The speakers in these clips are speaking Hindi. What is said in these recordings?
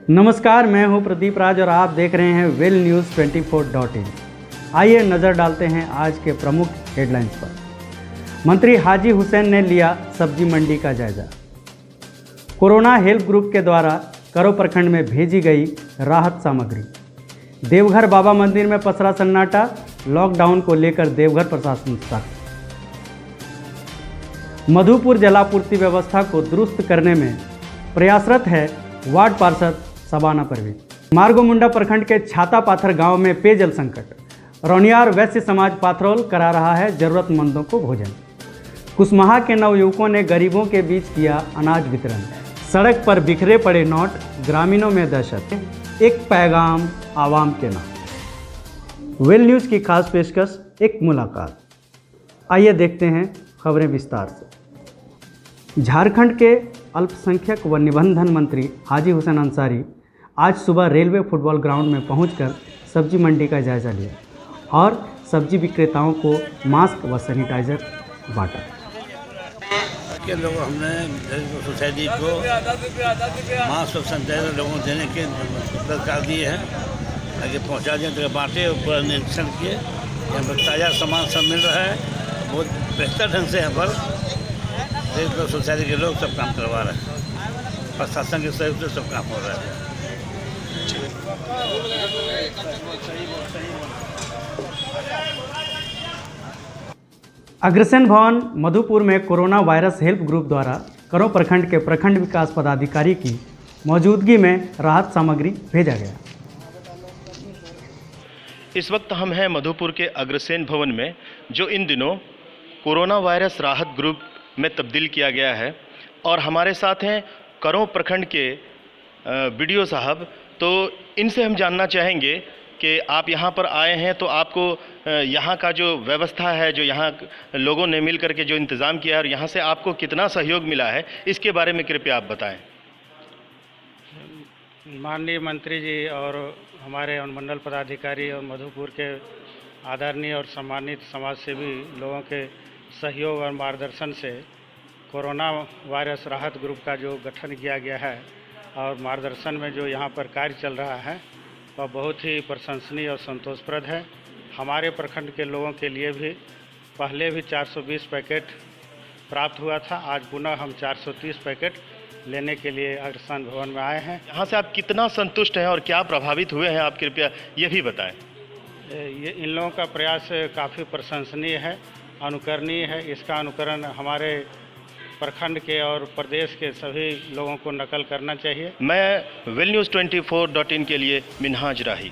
नमस्कार, मैं हूं प्रदीप राज और आप देख रहे हैं वेल न्यूज़ 24.in। आइए नज़र डालते हैं आज के प्रमुख हेडलाइंस पर। मंत्री हाजी हुसैन ने लिया सब्जी मंडी का जायजा। कोरोना हेल्प ग्रुप के द्वारा करो प्रखंड में भेजी गई राहत सामग्री। देवघर बाबा मंदिर में पसरा सन्नाटा, लॉकडाउन को लेकर देवघर प्रशासन सख्त। मधुपुर जलापूर्ति व्यवस्था को दुरुस्त करने में प्रयासरत है वार्ड पार्षद सबाना परवीन। मार्गोमुंडा प्रखंड के छाता पाथर गांव में पेयजल संकट। रौनियार वैश्य समाज पाथरोल करा रहा है जरूरतमंदों को भोजन। कुशमाहा के नवयुवकों ने गरीबों के बीच किया अनाज वितरण। सड़क पर बिखरे पड़े नोट, ग्रामीणों में दहशत। एक पैगाम आवाम के नाम। वेल न्यूज़ की खास पेशकश, एक मुलाकात। आइए देखते हैं खबरें विस्तार से। झारखंड के अल्पसंख्यक व निबंधन मंत्री हाजी हुसैन अंसारी आज सुबह रेलवे फुटबॉल ग्राउंड में पहुंचकर सब्जी मंडी का जायजा लिया और सब्जी विक्रेताओं को मास्क व सैनिटाइजर बांटा। के लोग हमने सोसाइटी को मास्क और सैनिटाइजर लोगों को देने के सरकार दिए हैं ताकि पहुँचा दें, तो बांटे और पूरा निरीक्षण किए। यहाँ पर ताज़ा सामान सब मिल रहा है, बहुत बेहतर ढंग से यहाँ पर सोसाइटी के लोग सब काम करवा रहे हैं। प्रशासन के सहयोग से सब काम हो रहा है। अग्रसेन भवन मधुपुर में कोरोना वायरस हेल्प ग्रुप द्वारा करो प्रखंड के प्रखंड विकास पदाधिकारी की मौजूदगी में राहत सामग्री भेजा गया। इस वक्त हम हैं मधुपुर के अग्रसेन भवन में, जो इन दिनों कोरोना वायरस राहत ग्रुप में तब्दील किया गया है। और हमारे साथ हैं करो प्रखंड के बीडीओ साहब। तो इनसे हम जानना चाहेंगे कि आप यहाँ पर आए हैं तो आपको यहाँ का जो व्यवस्था है, जो यहाँ लोगों ने मिल करके जो इंतज़ाम किया है, और यहाँ से आपको कितना सहयोग मिला है, इसके बारे में कृपया आप बताएं। माननीय मंत्री जी और हमारे अनुमंडल पदाधिकारी और मधुपुर के आदरणीय और सम्मानित समाज सेवी लोगों के सहयोग और मार्गदर्शन से कोरोना वायरस राहत ग्रुप का जो गठन किया गया है और मार्गदर्शन में जो यहाँ पर कार्य चल रहा है वह बहुत ही प्रशंसनीय और संतोषप्रद है। हमारे प्रखंड के लोगों के लिए भी पहले भी 420 पैकेट प्राप्त हुआ था। आज पुनः हम 430 पैकेट लेने के लिए अग्रसेन भवन में आए हैं। यहाँ से आप कितना संतुष्ट हैं और क्या प्रभावित हुए हैं, आप कृपया ये भी बताएं। ये इन लोगों का प्रयास काफ़ी प्रशंसनीय है, अनुकरणीय है। इसका अनुकरण हमारे प्रखंड के और प्रदेश के सभी लोगों को नकल करना चाहिए। मैं वेल न्यूज़ 24.in के लिए मिनहाज राही।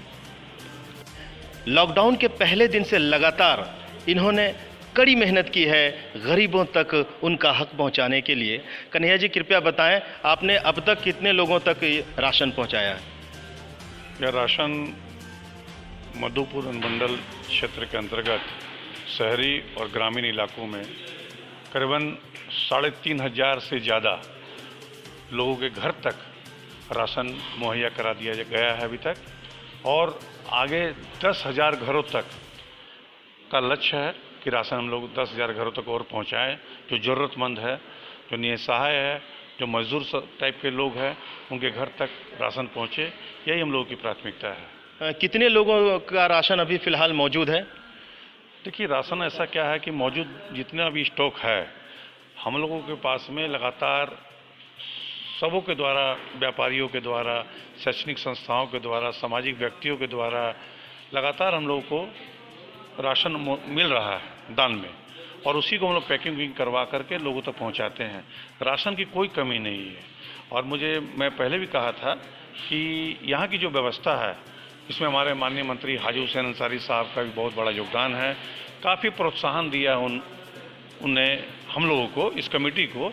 लॉकडाउन के पहले दिन से लगातार इन्होंने कड़ी मेहनत की है गरीबों तक उनका हक पहुंचाने के लिए। कन्हैया जी, कृपया बताएं, आपने अब तक कितने लोगों तक राशन पहुंचाया है? यह राशन मधुपुर अनुमंडल क्षेत्र के अंतर्गत शहरी और ग्रामीण इलाकों में करीबन 3,500 से ज़्यादा लोगों के घर तक राशन मुहैया करा दिया गया है अभी तक, और आगे 10,000 घरों तक का लक्ष्य है कि राशन हम लोग 10,000 घरों तक और पहुंचाएं। जो ज़रूरतमंद है, जो निसहाय है, जो मजदूर टाइप के लोग हैं, उनके घर तक राशन पहुंचे, यही हम लोगों की प्राथमिकता है। कितने लोगों का राशन अभी फ़िलहाल मौजूद है? देखिए, राशन ऐसा क्या है कि मौजूद जितना भी स्टॉक है हम लोगों के पास में लगातार सबों के द्वारा, व्यापारियों के द्वारा, शैक्षणिक संस्थाओं के द्वारा, सामाजिक व्यक्तियों के द्वारा लगातार हम लोगों को राशन मिल रहा है दान में, और उसी को हम लोग पैकिंग करवा करके लोगों तक पहुंचाते हैं। राशन की कोई कमी नहीं है। और मैं पहले भी कहा था कि यहाँ की जो व्यवस्था है इसमें हमारे माननीय मंत्री हाजी हुसैन अंसारी साहब का भी बहुत बड़ा योगदान है। काफ़ी प्रोत्साहन दिया उनने हम लोगों को, इस कमेटी को,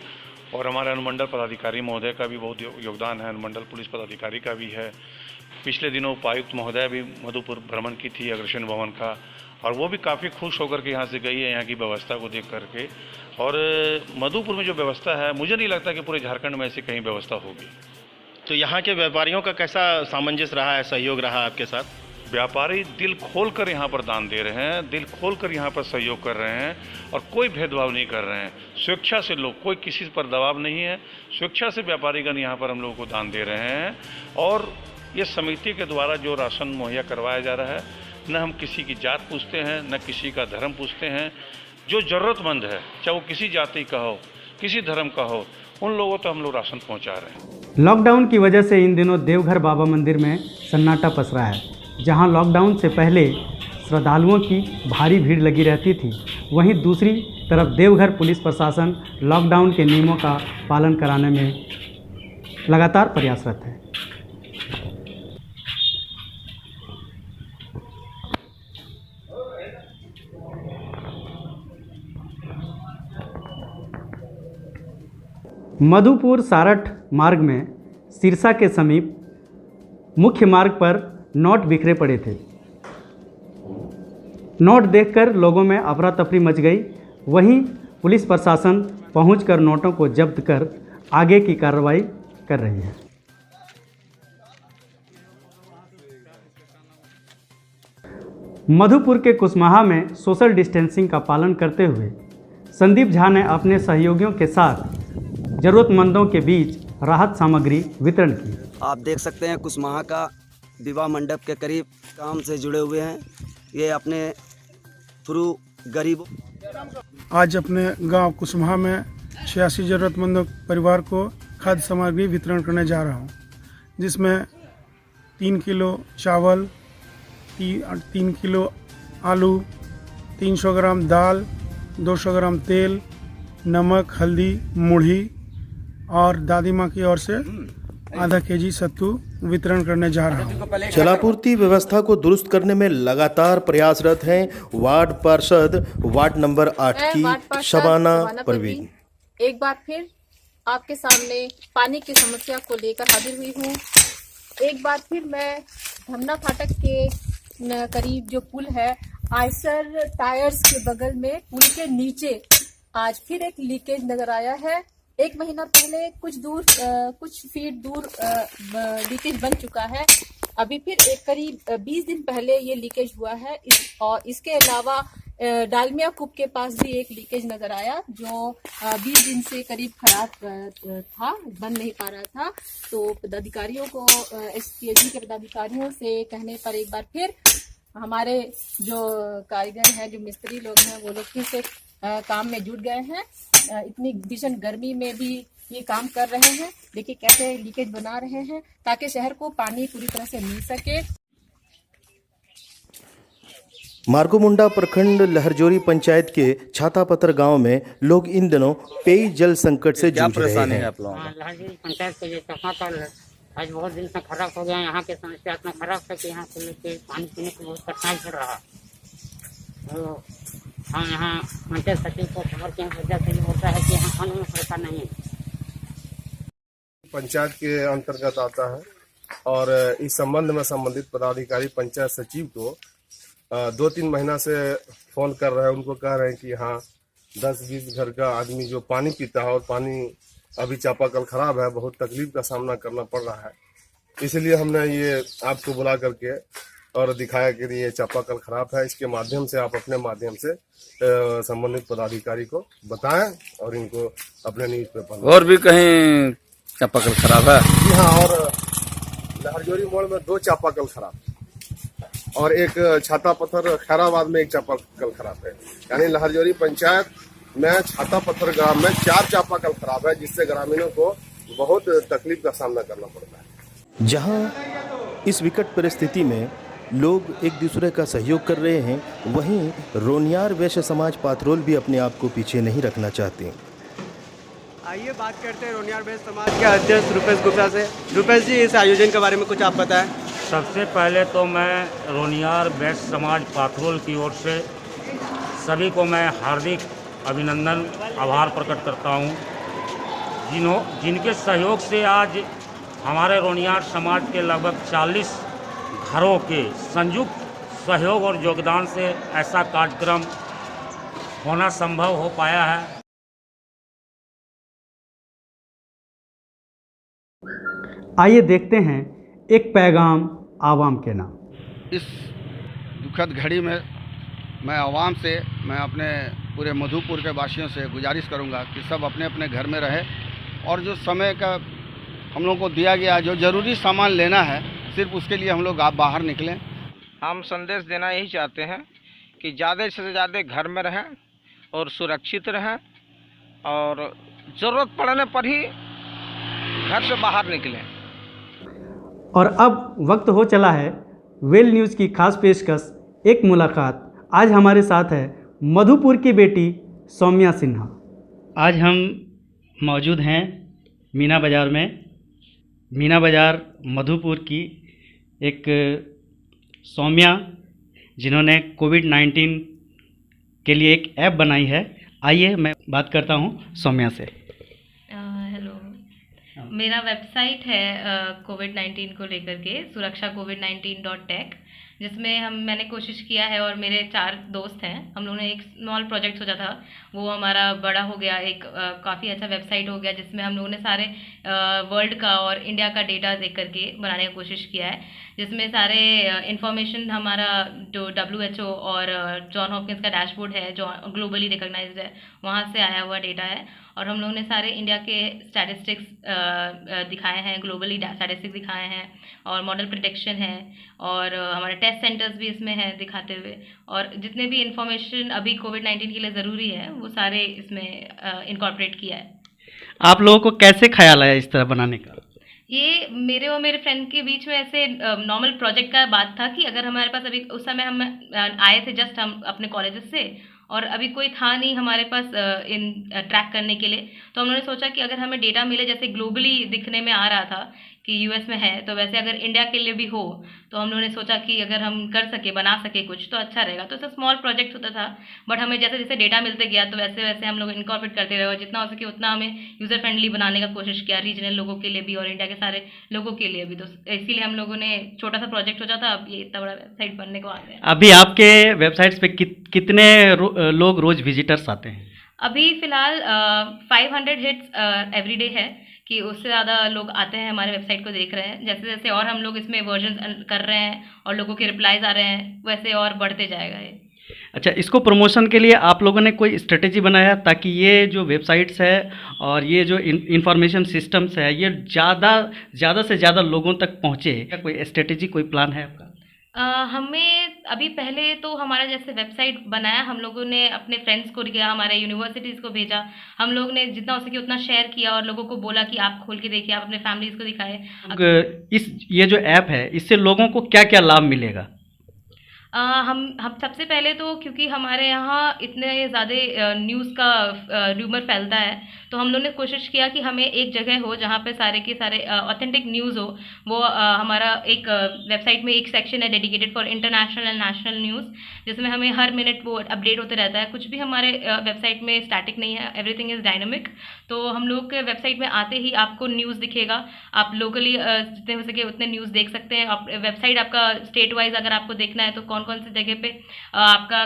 और हमारे अनुमंडल पदाधिकारी महोदय का भी बहुत योगदान है, अनुमंडल पुलिस पदाधिकारी का भी है। पिछले दिनों उपायुक्त महोदय भी मधुपुर भ्रमण की थी अग्रसेन भवन का, और वो भी काफ़ी खुश होकर के यहाँ से गई है यहाँ की व्यवस्था को देख करके। और मधुपुर में जो व्यवस्था है, मुझे नहीं लगता कि पूरे झारखंड में ऐसी कहीं व्यवस्था होगी। तो यहाँ के व्यापारियों का कैसा सामंजस्य रहा है, सहयोग रहा आपके साथ? व्यापारी दिल खोलकर यहाँ पर दान दे रहे हैं, दिल खोलकर यहाँ पर सहयोग कर रहे हैं, और कोई भेदभाव नहीं कर रहे हैं। स्वेच्छा से लोग, कोई किसी पर दबाव नहीं है, स्वेच्छा से व्यापारीगण यहाँ पर हम लोगों को दान दे रहे हैं। और ये समिति के द्वारा जो राशन मुहैया करवाया जा रहा है, न हम किसी की जात पूछते हैं, न किसी का धर्म पूछते हैं। जो ज़रूरतमंद है, चाहे वो किसी जाति का हो, किसी धर्म का हो, उन लोगों तो हम लोग राशन पहुंचा रहे हैं। लॉकडाउन की वजह से इन दिनों देवघर बाबा मंदिर में सन्नाटा पसरा है। जहां लॉकडाउन से पहले श्रद्धालुओं की भारी भीड़ लगी रहती थी, वहीं दूसरी तरफ देवघर पुलिस प्रशासन लॉकडाउन के नियमों का पालन कराने में लगातार प्रयासरत है। मधुपुर सारठ मार्ग में सिरसा के समीप मुख्य मार्ग पर नोट बिखरे पड़े थे। नोट देखकर लोगों में अफरा तफरी मच गई। वहीं पुलिस प्रशासन पहुंचकर नोटों को जब्त कर आगे की कार्रवाई कर रही है। मधुपुर के कुसमाहा में सोशल डिस्टेंसिंग का पालन करते हुए संदीप झा ने अपने सहयोगियों के साथ जरूरतमंदों के बीच राहत सामग्री वितरण की। आप देख सकते हैं कुसमाहा का विवाह मंडप के करीब काम से जुड़े हुए हैं। ये अपने थ्रू गरीब आज अपने गांव कुसमाहा में 86 ज़रूरतमंद परिवार को खाद्य सामग्री वितरण करने जा रहा हूं, जिसमें 3 किलो चावल, 3 किलो आलू, 300 ग्राम दाल, 200 ग्राम तेल, नमक, हल्दी, मूढ़ी और दादी माँ की ओर से आधा केजी सत्तू वितरण करने जा रहा हूँ। जलापूर्ति व्यवस्था को दुरुस्त करने में लगातार प्रयासरत हैं वार्ड पार्षद वार्ड नंबर 8 की शबाना परवीन। एक बार फिर आपके सामने पानी की समस्या को लेकर हाजिर हुई हूँ। एक बार फिर मैं धमना फाटक के करीब जो पुल है, आयसर टायर्स के बगल में पुल के नीचे आज फिर एक लीकेज नजर आया है। 1 महीना पहले कुछ फीट दूर लीकेज बन चुका है। अभी फिर एक करीब 20 दिन पहले ये लीकेज हुआ है। और इसके अलावा डालमिया कूप के पास भी एक लीकेज नजर आया, जो 20 दिन से करीब खराब था, बन नहीं पा रहा था। तो पदाधिकारियों को, SPAG के पदाधिकारियों से कहने पर एक बार फिर हमारे जो कारीगर हैं, जो मिस्त्री लोग हैं, वो लोग फिर से काम में जुट गए हैं। इतनी भीषण गर्मी में भी ये काम कर रहे हैं। देखिए कैसे लीकेज बना रहे हैं ताकि शहर को पानी पूरी तरह से मिल सके। मार्गोमुंडा प्रखंड लहरजोरी पंचायत के छातापत्थर गांव में लोग इन दिनों पेयजल संकट से जूझ रहे हैं। लहरजोरी पंचायत के जो चापाकल है, आज बहुत दिन से खराब हो गया। यहाँ की समस्या इतना खराब है कि यहाँ से लेके पानी पीने की बहुत कठिनाई हो रहा। तो हम यहाँ पंचायत सचिव को खबर की वजह से होता है कि यहाँ पानी में सुविधा नहीं है। पंचायत के अंतर्गत आता है और इस संबंध में संबंधित पदाधिकारी पंचायत सचिव को 2-3 महीना से फोन कर रहे हैं। उनको कह रहे हैं कि यहाँ 10-20 घर का आदमी जो पानी पीता है और पानी अभी चापाकल खराब है, बहुत तकलीफ का सामना करना पड़ रहा है। इसलिए हमने ये आपको बुला करके और दिखाया कि ये चापाकल खराब है। इसके माध्यम से आप अपने माध्यम से संबंधित पदाधिकारी को बताएं और इनको अपने न्यूज़पेपर। और भी कहीं चापाकल खराब है? जी हाँ, और लहरजोरी मोड़ में 2 चापाकल खराब और एक छातापत्थर खैराबाद में 1 चापाकल खराब है। यानी लहरजोरी पंचायत में छातापत्थर ग्राम में 4 चापाकल खराब है, जिससे ग्रामीणों को बहुत तकलीफ का सामना करना पड़ता है। जहां इस विकट परिस्थिति में लोग एक दूसरे का सहयोग कर रहे हैं, वहीं रोनियार वैश्य समाज पाथरोल भी अपने आप को पीछे नहीं रखना चाहते। आइए बात करते हैं रोनियार वैश्य समाज के अध्यक्ष रुपेश गुप्ता से। रुपेश जी, इस आयोजन के बारे में कुछ आप बताएं। सबसे पहले तो मैं रोनियार वैश्य समाज पाथरोल की ओर से सभी को मैं हार्दिक अभिनंदन, आभार प्रकट करता हूँ, जिनके सहयोग से आज हमारे रोनियार समाज के लगभग 40 घरों के संयुक्त सहयोग और योगदान से ऐसा कार्यक्रम होना संभव हो पाया है। आइए देखते हैं एक पैगाम आवाम के नाम। इस दुखद घड़ी में मैं आवाम से, मैं अपने पूरे मधुपुर के वासियों से गुजारिश करूंगा कि सब अपने अपने घर में रहे और जो समय का हम लोग को दिया गया जो ज़रूरी सामान लेना है, सिर्फ उसके लिए हम लोग आप बाहर निकलें। हम संदेश देना यही चाहते हैं कि ज़्यादा से ज़्यादा घर में रहें और सुरक्षित रहें और ज़रूरत पड़ने पर ही घर से बाहर निकलें। और अब वक्त हो चला है वेल न्यूज़ की खास पेशकश एक मुलाकात। आज हमारे साथ है मधुपुर की बेटी सौम्या सिन्हा। आज हम मौजूद हैं मीना बाज़ार में। मीना बाज़ार मधुपुर की एक सौम्या, जिन्होंने कोविड-19 के लिए एक ऐप बनाई है। आइए मैं बात करता हूँ सौम्या से। हेलो, मेरा वेबसाइट है कोविड-19 को लेकर के surakshacovid19.tech, जिसमें मैंने कोशिश किया है और मेरे 4 दोस्त हैं, हम लोगों ने एक स्मॉल प्रोजेक्ट सोचा था, वो हमारा बड़ा हो गया, एक काफ़ी अच्छा वेबसाइट हो गया, जिसमें हम लोगों ने सारे वर्ल्ड का और इंडिया का डेटा देख करके बनाने की कोशिश किया है, जिसमें सारे इन्फॉर्मेशन हमारा जो WHO और जॉन हॉपकिंस का डैशबोर्ड है जो ग्लोबली रिकॉग्नाइज्ड है, वहाँ से आया हुआ डेटा है। और हम लोगों ने सारे इंडिया के स्टैटिस्टिक्स दिखाए हैं, ग्लोबली स्टैटिस्टिक्स दिखाए हैं और मॉडल प्रिडिक्शन है और हमारे टेस्ट सेंटर्स भी इसमें हैं दिखाते हुए, और जितने भी इंफॉर्मेशन अभी कोविड-19 के लिए ज़रूरी है वो सारे इसमें इनकॉर्पोरेट किया है। आप लोगों को कैसे ख्याल आया इस तरह बनाने का? ये मेरे और मेरे फ्रेंड के बीच में ऐसे नॉर्मल प्रोजेक्ट का बात था कि अगर हमारे पास अभी उस समय हम आए थे जस्ट हम अपने कॉलेजेस से, और अभी कोई था नहीं हमारे पास इन ट्रैक करने के लिए, तो हम लोगों ने सोचा कि अगर हमें डेटा मिले, जैसे ग्लोबली दिखने में आ रहा था कि US में है, तो वैसे अगर इंडिया के लिए भी हो, तो हम लोगों ने सोचा कि अगर हम कर सके, बना सके कुछ, तो अच्छा रहेगा। तो ऐसा स्मॉल प्रोजेक्ट होता था, बट हमें जैसे जैसे डेटा मिलते गया तो वैसे वैसे हम लोग इनकॉर्पोरेट करते रहे और जितना हो सके उतना हमें यूज़र फ्रेंडली बनाने का कोशिश किया, रीजनल लोगों के लिए भी और इंडिया के सारे लोगों के लिए भी। तो इसीलिए हम लोगों ने छोटा सा प्रोजेक्ट सोचा था, अब ये इतना बड़ा वेबसाइट बनने को आ गया। अभी आपके वेबसाइट्स पे कितने लोग रोज़ विजिटर्स आते हैं? अभी फ़िलहाल 500 हिट्स एवरी डे है कि उससे ज़्यादा लोग आते हैं, हमारे वेबसाइट को देख रहे हैं। जैसे जैसे और हम लोग इसमें वर्जन कर रहे हैं और लोगों के रिप्लाईज आ रहे हैं, वैसे और बढ़ते जाएगा ये। अच्छा, इसको प्रमोशन के लिए आप लोगों ने कोई स्ट्रेटेजी बनाया ताकि ये जो वेबसाइट्स है और ये जो इंफॉर्मेशन सिस्टम्स है ये ज़्यादा से ज़्यादा लोगों तक पहुँचे? क्या कोई स्ट्रेटेजी, कोई प्लान है आपका? हमें अभी पहले तो हमारा जैसे वेबसाइट बनाया, हम लोगों ने अपने फ्रेंड्स को दिया, हमारे यूनिवर्सिटीज़ को भेजा, हम लोग ने जितना हो सके उतना शेयर किया और लोगों को बोला कि आप खोल के देखिए, आप अपने फैमिलीज़ को दिखाएं। ये जो ऐप है इससे लोगों को क्या क्या लाभ मिलेगा? हम सबसे पहले तो क्योंकि हमारे यहाँ इतने ज़्यादा न्यूज़ का र्यूमर फैलता है, तो हम लोग ने कोशिश किया कि हमें एक जगह हो जहाँ पे सारे के सारे ऑथेंटिक न्यूज़ हो। वो हमारा एक वेबसाइट में एक सेक्शन है dedicated for international and national news, जिसमें हमें हर मिनट वो अपडेट होते रहता है। कुछ भी हमारे वेबसाइट में स्टैटिक नहीं है, एवरीथिंग इज़ डायनामिक। तो हम लोग के वेबसाइट में आते ही आपको न्यूज़ दिखेगा, आप लोकली जितने हो सके उतने न्यूज़ देख सकते हैं। वेबसाइट आपका स्टेट वाइज अगर आपको देखना है तो कौन कौन सी जगह पे आपका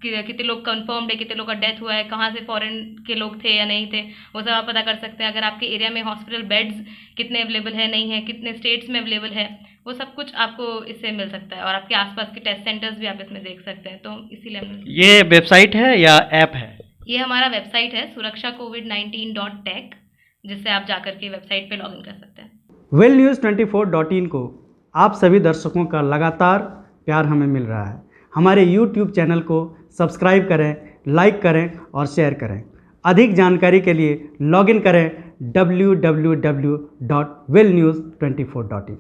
कितने लोग कंफर्म्ड है, कितने लोग का डेथ हुआ है, कहाँ से फॉरेन के लोग थे या नहीं थे, वो सब आप पता कर सकते हैं। अगर आपके एरिया में हॉस्पिटल बेड्स कितने अवेलेबल है, नहीं है, कितने स्टेट्स में अवेलेबल है, वो सब कुछ आपको इससे मिल सकता है। और आपके आसपास के टेस्ट सेंटर्स भी आप इसमें देख सकते हैं। तो इसीलिए ये वेबसाइट है या ऐप है? ये हमारा वेबसाइट है surakshacovid19.tech, जिससे आप जाकर के वेबसाइट पे लॉगिन कर सकते हैं। वेल न्यूज़ 24.in को आप सभी दर्शकों का लगातार प्यार हमें मिल रहा है। हमारे YouTube चैनल को सब्सक्राइब करें, लाइक करें और शेयर करें। अधिक जानकारी के लिए लॉगिन करें www.wellnews24.in।